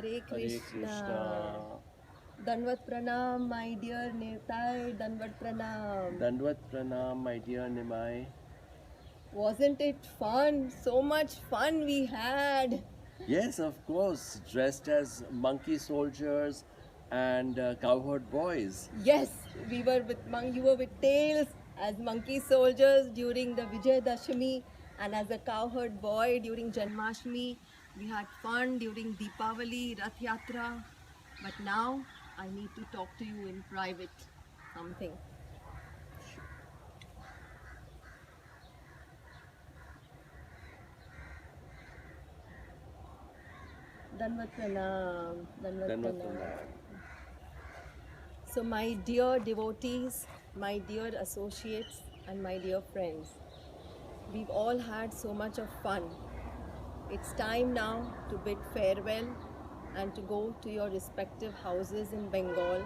Hare Hare Krishna. Krishna. Danvat Pranam, my dear Netai. Danvat Pranam. Dandvat Pranam, my dear Nimai. Wasn't it fun? So much fun we had. Yes, of course, dressed as monkey soldiers and cowherd boys. Yes, you were with tails as monkey soldiers during the Vijay Dashami and as a cowherd boy during Janmashtami. We had fun during Deepavali, Rath Yatra. But now I need to talk to you in private. Something. Danvat Pranam. Danvat Dandvat Pranam. Pranam. So, my dear devotees, my dear associates, and my dear friends, we've all had so much of fun. It's time now to bid farewell and to go to your respective houses in Bengal.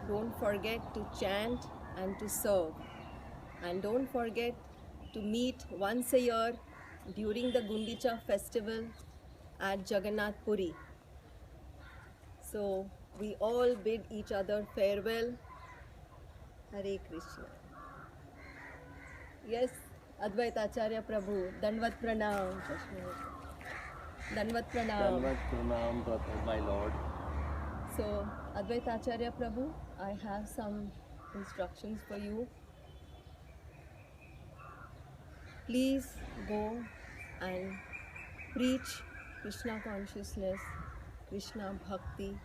Don't forget to chant and to serve. And don't forget to meet once a year during the Gundicha festival at Jagannath Puri. So we all bid each other farewell. Hare Krishna. Yes, Advaita Acharya Prabhu, Dandvat Pranam. Dandvat Pranam. Dandvat Pranam, my lord. So, Advaita Acharya Prabhu, I have some instructions for you. Please go and preach Krishna consciousness, Krishna bhakti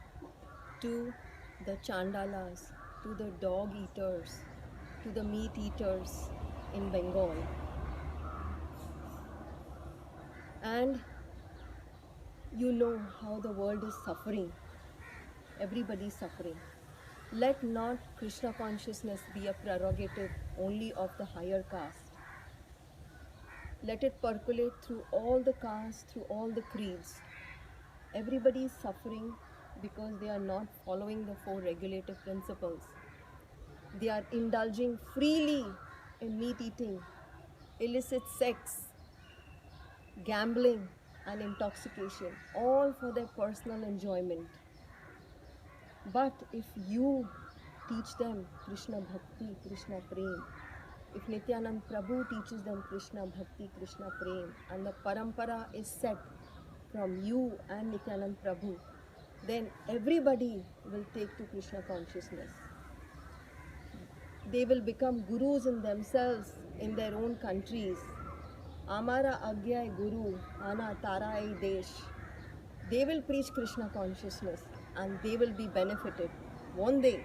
to the chandalas, to the dog eaters, to the meat eaters in Bengal. And you know how the world is suffering. Everybody is suffering. Let not Krishna consciousness be a prerogative only of the higher caste. Let it percolate through all the castes, through all the creeds. Everybody is suffering because they are not following the four regulative principles. They are indulging freely in meat eating, illicit sex, gambling, and intoxication, all for their personal enjoyment. But if you teach them Krishna Bhakti, Krishna Prem, if Nityanand Prabhu teaches them Krishna Bhakti, Krishna Prem, and the parampara is set from you and Nityanand Prabhu, then everybody will take to Krishna consciousness. They will become gurus in themselves, in their own countries. Amara Agyay Guru, Ana Tarai Desh. They will preach Krishna consciousness and they will be benefited, won't they?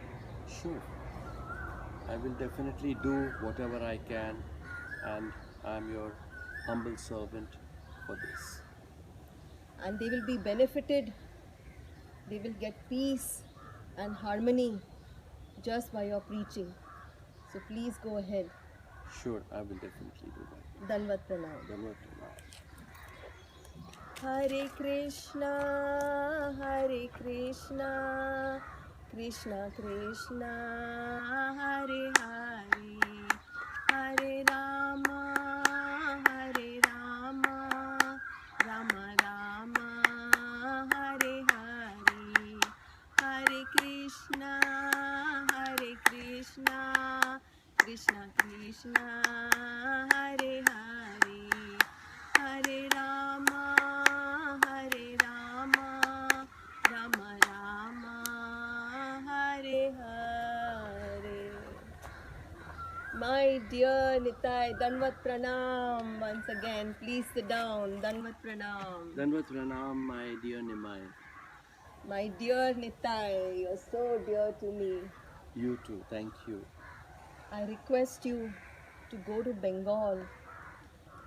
Sure. I will definitely do whatever I can, and I'm your humble servant for this. And they will be benefited. They will get peace and harmony just by your preaching. So please go ahead. Sure, I will definitely do that. Danvat Pranam. Dandvat Pranam. Hare Krishna, Hare Krishna, Krishna Krishna, Hare Hare, Hare Rama, Hare Rama, Rama Rama, Hare Hare, Hare Krishna, Hare Krishna, Krishna Krishna, Hare Hare, Hare Rama, Hare Rama, Rama Rama, Hare Hare. My dear Nitai, Danvat Pranam once again. Please sit down. Danvat Pranam. Dandvat Pranam, my dear Nimai. My dear Nitai, you're so dear to me. You too, thank you. I request you to go to Bengal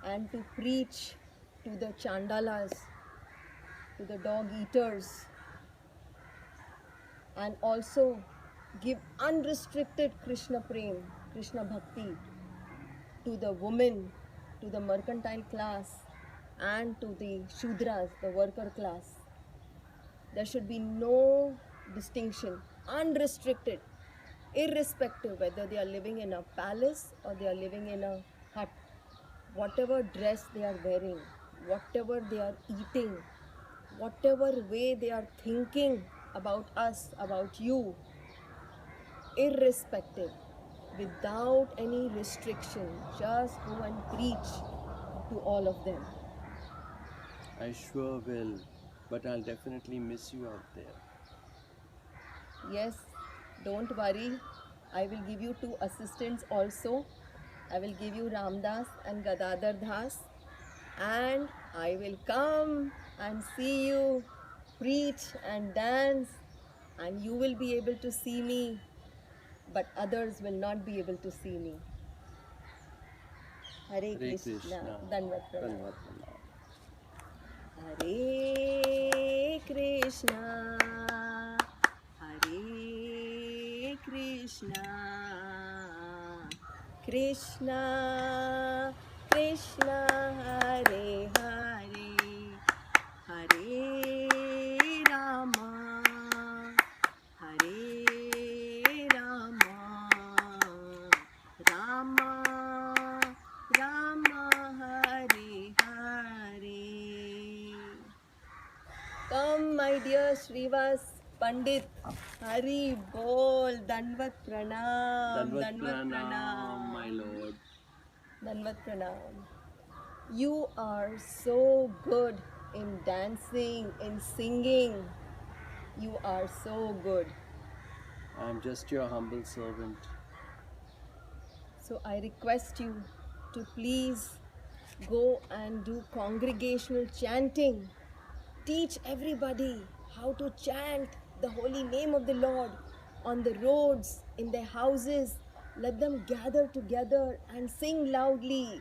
and to preach to the chandalas, to the dog eaters, and also give unrestricted Krishna Prem, Krishna Bhakti to the women, to the mercantile class, and to the Shudras, the worker class. There should be no distinction, unrestricted, irrespective whether they are living in a palace or they are living in a hut. Whatever dress they are wearing, whatever they are eating, whatever way they are thinking about us, about you, irrespective, without any restriction, just go and preach to all of them. I sure will, but I'll definitely miss you out there. Yes, don't worry. I will give you two assistants also. I will give you Ramdas and Gadadhar Das, and I will come and see you preach and dance, and you will be able to see me, but others will not be able to see me. Hare Hare Krishna. Krishna. Danvat Pranam. Danvat Pranam. Hare Krishna, Hare Krishna, Krishna Krishna, Hare Hare, Hare Rama, Hare Rama, Rama Rama, Hare Hare. Come, my dear Srivas Pandit. Hari Bol, Danvat Pranam, Danvat Pranam, my lord. Danvat Pranam. You are so good in dancing, in singing. You are so good. I'm just your humble servant. So I request you to please go and do congregational chanting. Teach everybody how to chant the holy name of the Lord on the roads, in their houses. Let them gather together and sing loudly.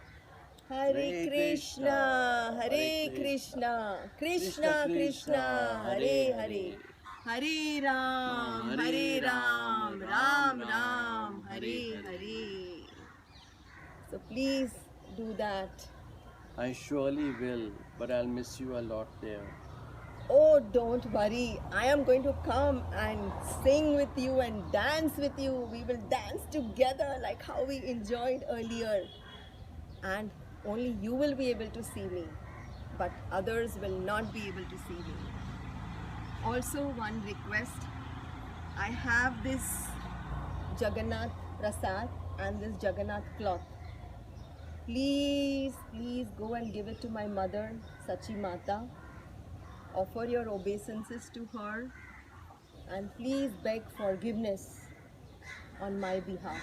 Hare Hare Krishna, Krishna, Hare Hare Krishna, Krishna Krishna Krishna, Hare Hare, Hare. Hare Ram, Hare Ram, Ram Ram, Hare Hare. So please do that. I surely will, but I'll miss you a lot there. Oh, don't worry. I am going to come and sing with you and dance with you. We will dance together like how we enjoyed earlier. And only you will be able to see me, but others will not be able to see me. Also, one request, I have this Jagannath Prasad and this Jagannath cloth. Please, please go and give it to my mother, Sachi Mata. Offer your obeisances to her and please beg forgiveness on my behalf.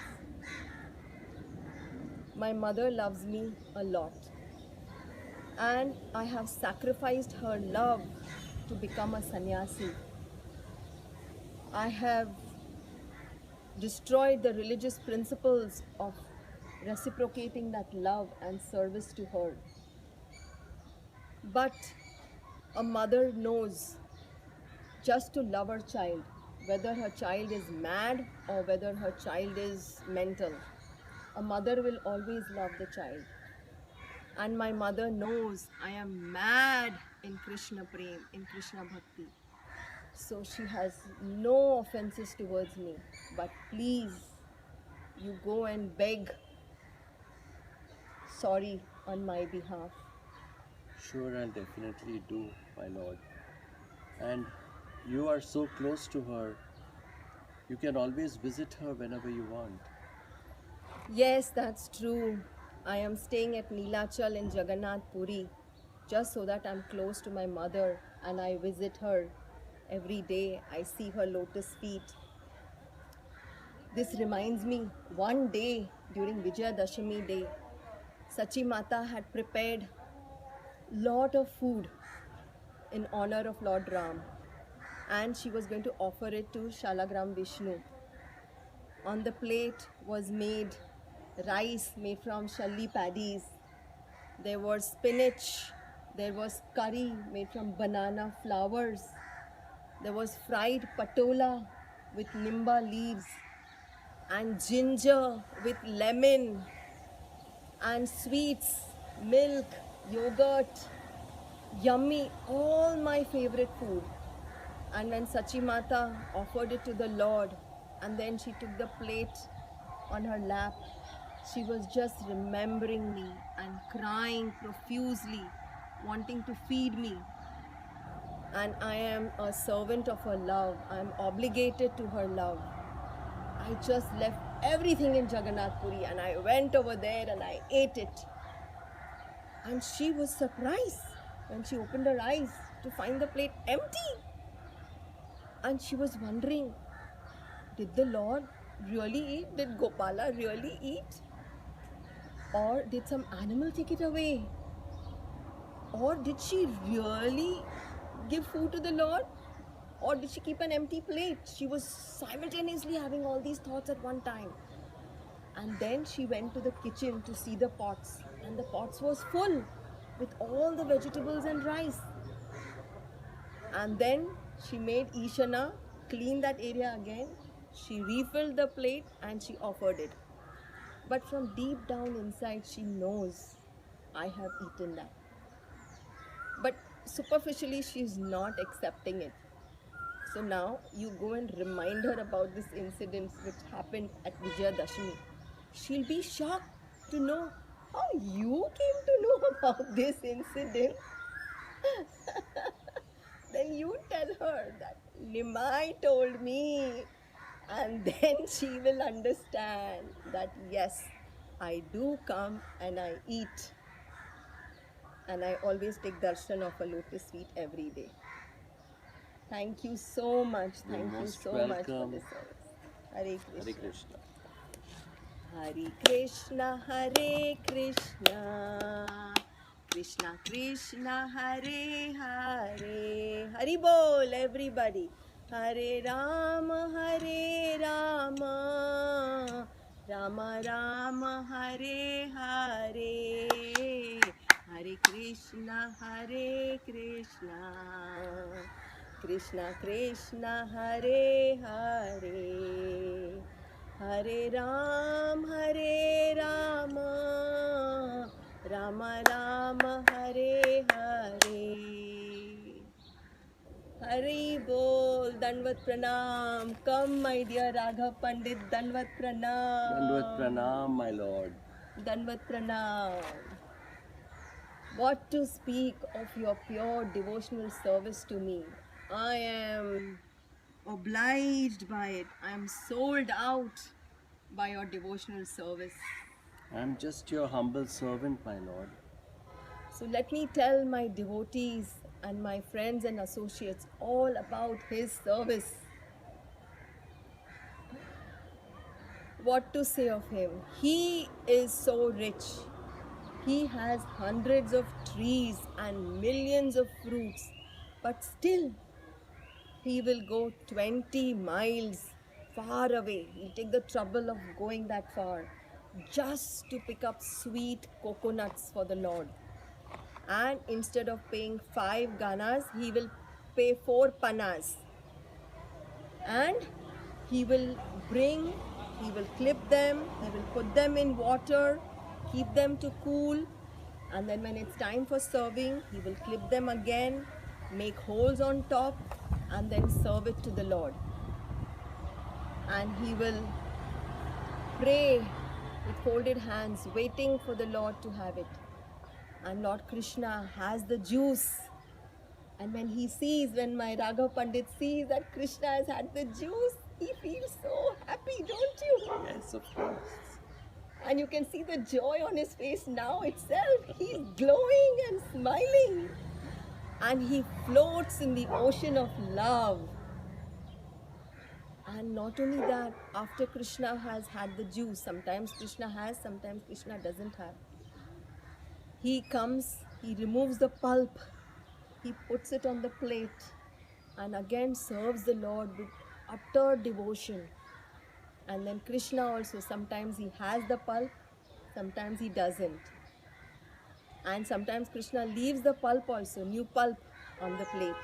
My mother loves me a lot, and I have sacrificed her love to become a sannyasi. I have destroyed the religious principles of reciprocating that love and service to her. But a mother knows just to love her child, whether her child is mad or whether her child is mental. A mother will always love the child. And my mother knows I am mad in Krishna Prem, in Krishna Bhakti. So she has no offenses towards me. But please, you go and beg sorry on my behalf. Sure, I'll definitely do, my lord. And you are so close to her. You can always visit her whenever you want. Yes, that's true. I am staying at Neelachal in Jagannath Puri just so that I'm close to my mother and I visit her every day. I see her lotus feet. This reminds me, one day during Vijayadashami day, Sachi Mata had prepared lot of food in honor of Lord Ram, and she was going to offer it to Shalagram Vishnu. On the plate was made rice made from shalli paddies. There was spinach. There was curry made from banana flowers. There was fried patola with nimba leaves and ginger with lemon and sweets, milk, yogurt, yummy, all my favorite food. And when Sachi Mata offered it to the Lord and then she took the plate on her lap, she was just remembering me and crying profusely, wanting to feed me. and I am a servant of her love. I am obligated to her love. I just left everything in Jagannath Puri and I went over there and I ate it. And she was surprised when she opened her eyes to find the plate empty. And she was wondering, did the Lord really eat? Did Gopala really eat? Or did some animal take it away? Or did she really give food to the Lord? Or did she keep an empty plate? She was simultaneously having all these thoughts at one time. And then she went to the kitchen to see the pots. And the pots was full with all the vegetables and rice. And then she made Ishana clean that area again. She refilled the plate and she offered it. But from deep down inside, she knows I have eaten that. But superficially, she's not accepting it. So now you go and remind her about this incident which happened at Vijayadashmi. She'll be shocked to know how you came to know about this incident. Then you tell her that Nimai told me, and then she will understand that yes, I do come and I eat, and I always take darshan of a lotus feet every day. Thank you so much. You're Thank you most so much for welcome. this service. Hare Hare Krishna. Krishna. Hare Krishna, Hare Krishna, Krishna Krishna, Hare Hare. Hari Bol, everybody. Hare Rama, Hare Rama, Rama Rama, Hare Hare. Hare Krishna, Hare Krishna, Krishna Krishna, Hare Hare. Hare Rama, Rama Rama, Hare Hare. Hari Bol, Danvat Pranam. Come, my dear Raghav Pandit, Danvat Pranam. Dandvat Pranam, my lord. Danvat Pranam. What to speak of your pure devotional service to me? I am obliged by it. I am sold out by your devotional service. I am just your humble servant, my lord. So let me tell my devotees and my friends and associates all about his service. What to say of him? He is so rich. He has hundreds of trees and millions of fruits, but still he will go 20 miles far away. He'll take the trouble of going that far just to pick up sweet coconuts for the Lord. And instead of paying 5 ganas, he will pay 4 panas. And he will clip them, he will put them in water, keep them to cool, and then when it's time for serving, he will clip them again, make holes on top, and then serve it to the Lord. And he will pray with folded hands, waiting for the Lord to have it. And Lord Krishna has the juice. And when my Raghav Pandit sees that Krishna has had the juice, he feels so happy, don't you? Yes, of course. And you can see the joy on his face now itself. He's glowing and smiling. And he floats in the ocean of love. And not only that, after Krishna has had the juice, sometimes Krishna has, sometimes Krishna doesn't have. He comes, he removes the pulp, he puts it on the plate, and again serves the Lord with utter devotion. And then Krishna also, sometimes he has the pulp, sometimes he doesn't. And sometimes Krishna leaves the pulp also, new pulp on the plate.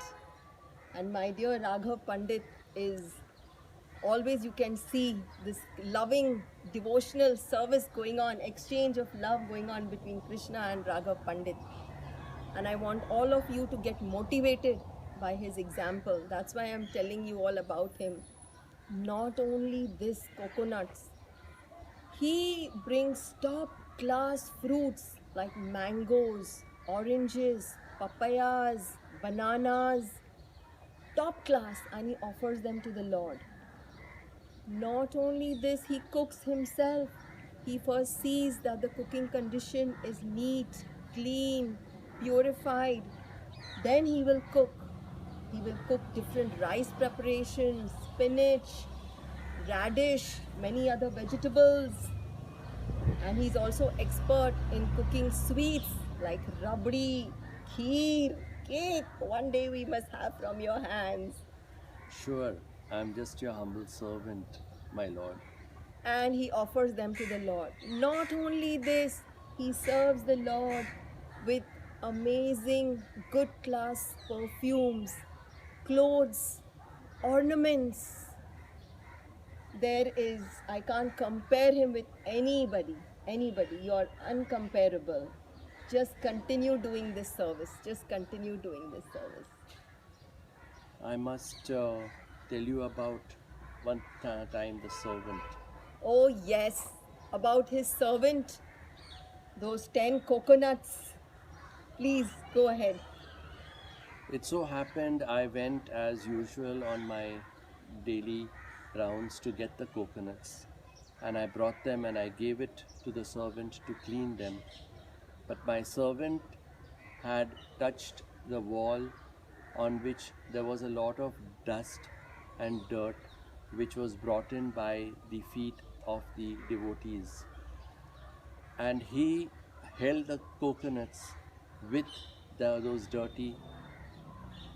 And my dear Raghav Pandit is always, you can see this loving devotional service going on, exchange of love going on between Krishna and Raghav Pandit. And I want all of you to get motivated by his example. That's why I'm telling you all about him. Not only this, coconuts, he brings top class fruits like mangoes, oranges, papayas, bananas, top class, and he offers them to the Lord. Not only this, he cooks himself. He first sees that the cooking condition is neat, clean, purified. Then he will cook. He will cook different rice preparations, spinach, radish, many other vegetables. And he's also expert in cooking sweets like rabdi, kheer, cake. One day we must have from your hands. Sure, I'm just your humble servant, my lord. And he offers them to the Lord. Not only this, he serves the Lord with amazing, good class perfumes, clothes, ornaments. I can't compare him with anybody. Anybody. You're uncomparable. Just continue doing this service. Just continue doing this service. I must tell you about one time the servant. Oh, yes, about his servant, those 10 coconuts. Please go ahead. It so happened I went as usual on my daily rounds to get the coconuts, and I brought them and I gave it to the servant to clean them. But my servant had touched the wall on which there was a lot of dust and dirt which was brought in by the feet of the devotees. And he held the coconuts with those dirty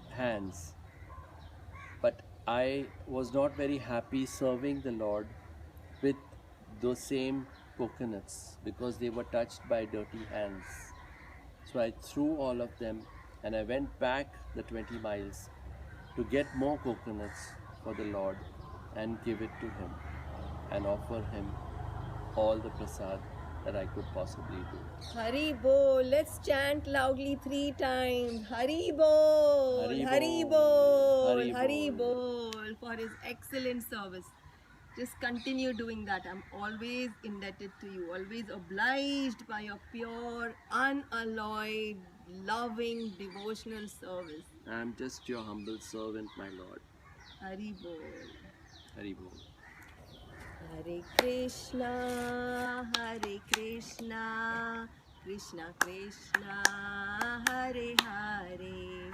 hands. But I was not very happy serving the Lord with those same coconuts because they were touched by dirty hands. So I threw all of them and I went back the 20 miles to get more coconuts for the Lord and give it to him and offer him all the prasad that I could possibly do. Hari Bol. Let's chant loudly 3 times. Hari Bol. Hari Hari Bol. Bol. Hari Hari Bol. Bol for his excellent service. Just continue doing that. I'm always indebted to you, always obliged by your pure, unalloyed, loving, devotional service. I am just your humble servant, my Lord. Hari Bol. Hari Bol. Hare Krishna, Krishna Krishna, Hare Hare,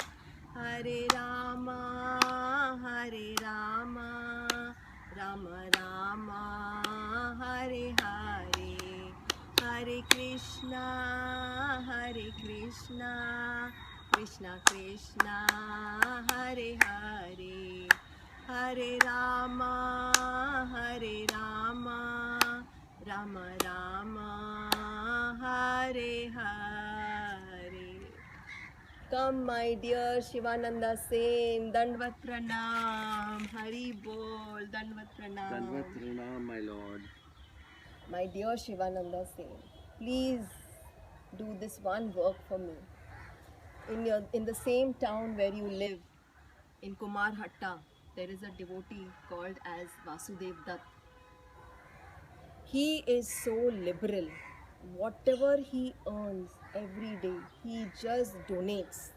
Hare Rama, Rama Rama, Hare Hare, Hare Krishna, Krishna Krishna, Hare Hare, Hare Rama, Rama Rama, Hare Hare. Come, my dear Shivananda Sen, Dandvat Pranam, Hari Bol, Dandvat Pranam. Danvat Pranam, my Lord. My dear Shivananda Sen, please do this one work for me. In the same town where you live, in Kumarhatta, there is a devotee called as Vasudev Dutt. He is so liberal. Whatever he earns every day, he just donates.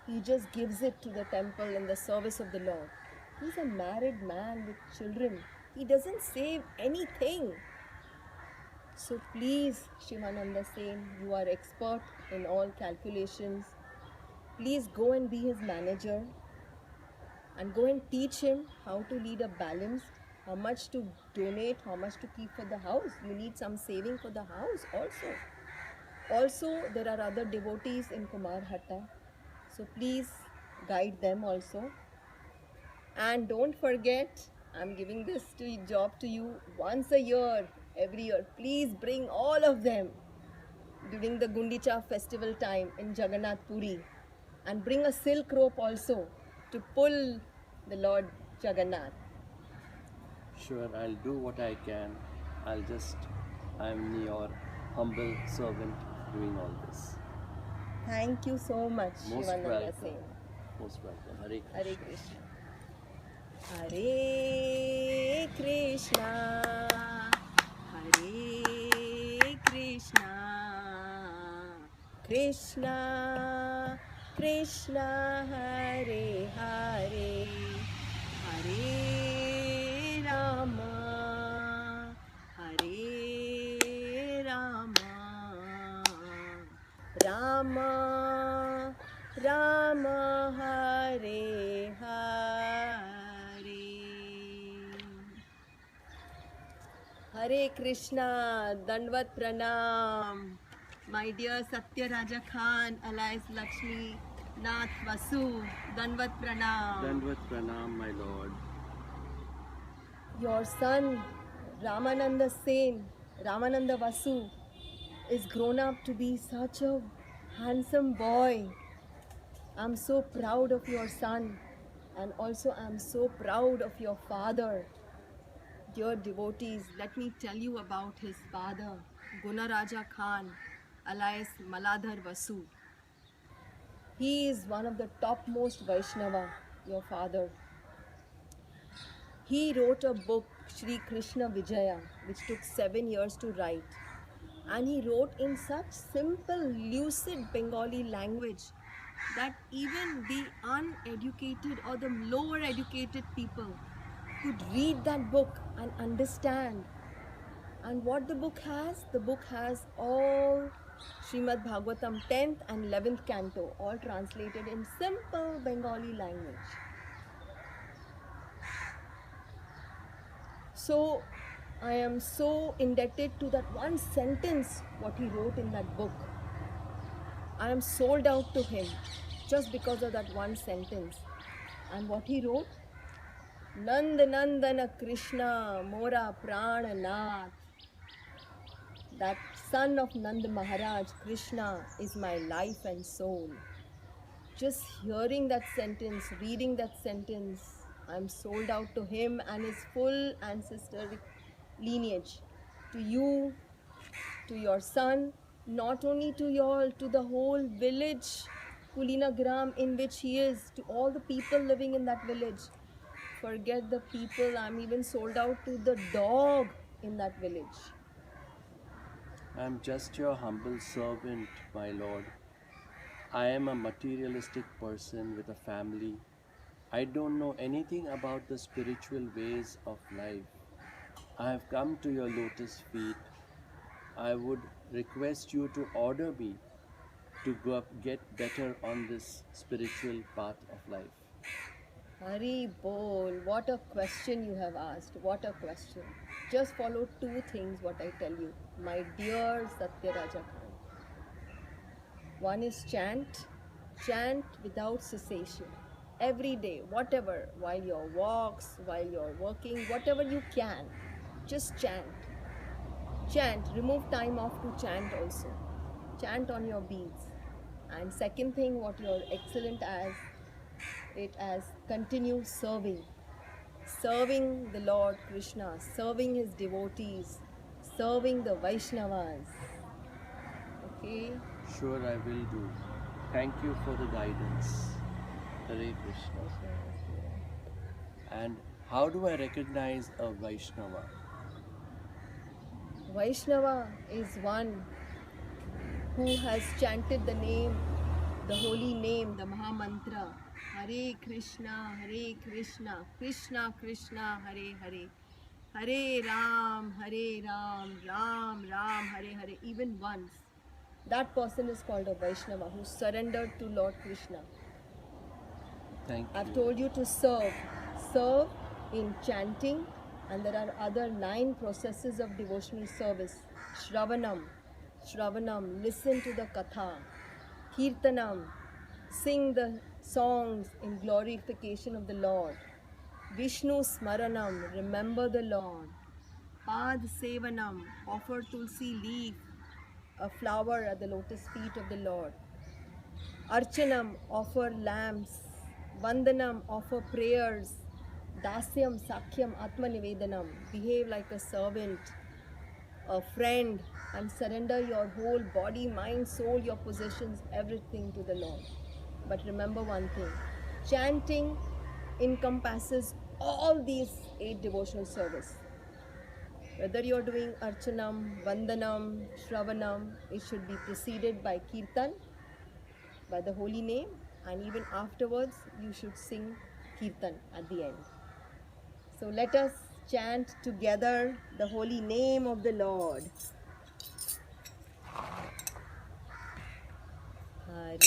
He just gives it to the temple in the service of the Lord. He's a married man with children. He doesn't save anything. So please, Shivananda Sen, you are expert in all calculations. Please go and be his manager and go and teach him how to lead a balanced, how much to donate, how much to keep for the house. You need some saving for the house also. Also, there are other devotees in Kumarhatta. So please guide them also. And don't forget, I'm giving this job to you once a year, every year. Please bring all of them during the Gundicha festival time in Jagannath Puri. And bring a silk rope also to pull the Lord Jagannath. Sure, I'll do what I can. I'm your humble servant doing all this. Thank you so much, Most Shivananda welcome. Sen. Most welcome. Hare Hare Krishna. Krishna. Hare Krishna. Krishna Krishna, Hare Hare, Hare Rama, Hare Rama, Rama Rama, Hare Hare. Hare Krishna, Dandvat Pranam. My dear Satya Raja Khan, alias Lakshmi Nath Vasu, Dandvat Pranam. Dandvat Pranam, my lord. Your son, Ramananda Sen, Ramananda Vasu, is grown up to be such a handsome boy. I'm so proud of your son, and also I'm so proud of your father. Dear devotees, let me tell you about his father, Gunaraja Khan, alias Maladhar Vasu. He is one of the topmost Vaishnava, your father. He wrote a book, Shri Krishna Vijaya, which took 7 years to write. And he wrote in such simple, lucid Bengali language that even the uneducated or the lower educated people could read that book and understand. And what the book has all Srimad Bhagavatam 10th and 11th canto, all translated in simple Bengali language. So I am so indebted to that one sentence what he wrote in that book. I am sold out to him just because of that one sentence. And what he wrote? Nand Nandana Krishna Mora Prananath. That son of Nand Maharaj, Krishna, is my life and soul. Just hearing that sentence, reading that sentence, I'm sold out to him and his full ancestral lineage. To you, to your son, not only to y'all, to the whole village, Kulina Gram, in which he is, to all the people living in that village. Forget the people, I'm even sold out to the dog in that village. I'm just your humble servant, my lord. I am a materialistic person with a family. I don't know anything about the spiritual ways of life. I have come to your lotus feet. I would request you to order me to get better on this spiritual path of life. Hari Bol, what a question you have asked. What a question. Just follow 2 things what I tell you, my dear Satya Raja Khan. One is chant without cessation. Every day, whatever, while your walks, while you're working, whatever you can, just chant. Chant, remove time off to chant also. Chant on your beads. And second thing, what you're excellent as continue serving. Serving the Lord Krishna, serving his devotees, serving the Vaishnavas. Okay? Sure, I will do. Thank you for the guidance. Hare Krishna. And how do I recognize a Vaishnava? Vaishnava is one who has chanted the name, the holy name, the Maha Mantra. Hare Krishna, Krishna Krishna, Hare Hare. Hare Ram, Ram Ram, Hare Hare, even once. That person is called a Vaishnava who surrendered to Lord Krishna. Thank you. I've told you to serve. Serve in chanting, and there are other 9 processes of devotional service. Shravanam, listen to the katha. Kirtanam, sing the songs in glorification of the Lord. Vishnu Smaranam, remember the Lord. Pad Sevanam, offer tulsi leaf, a flower at the lotus feet of the Lord. Archanam, offer lamps. Vandanam, offer prayers. Dasyam, Sakhyam, Atmanivedanam, behave like a servant, a friend, and surrender your whole body, mind, soul, your possessions, everything to the Lord. But remember one thing, chanting encompasses all these 8 devotional service. Whether you're doing Archanam, Vandanam, Shravanam, it should be preceded by Kirtan, by the holy name, and even afterwards you should sing Kirtan at the end. So let us chant together the holy name of the Lord. Hare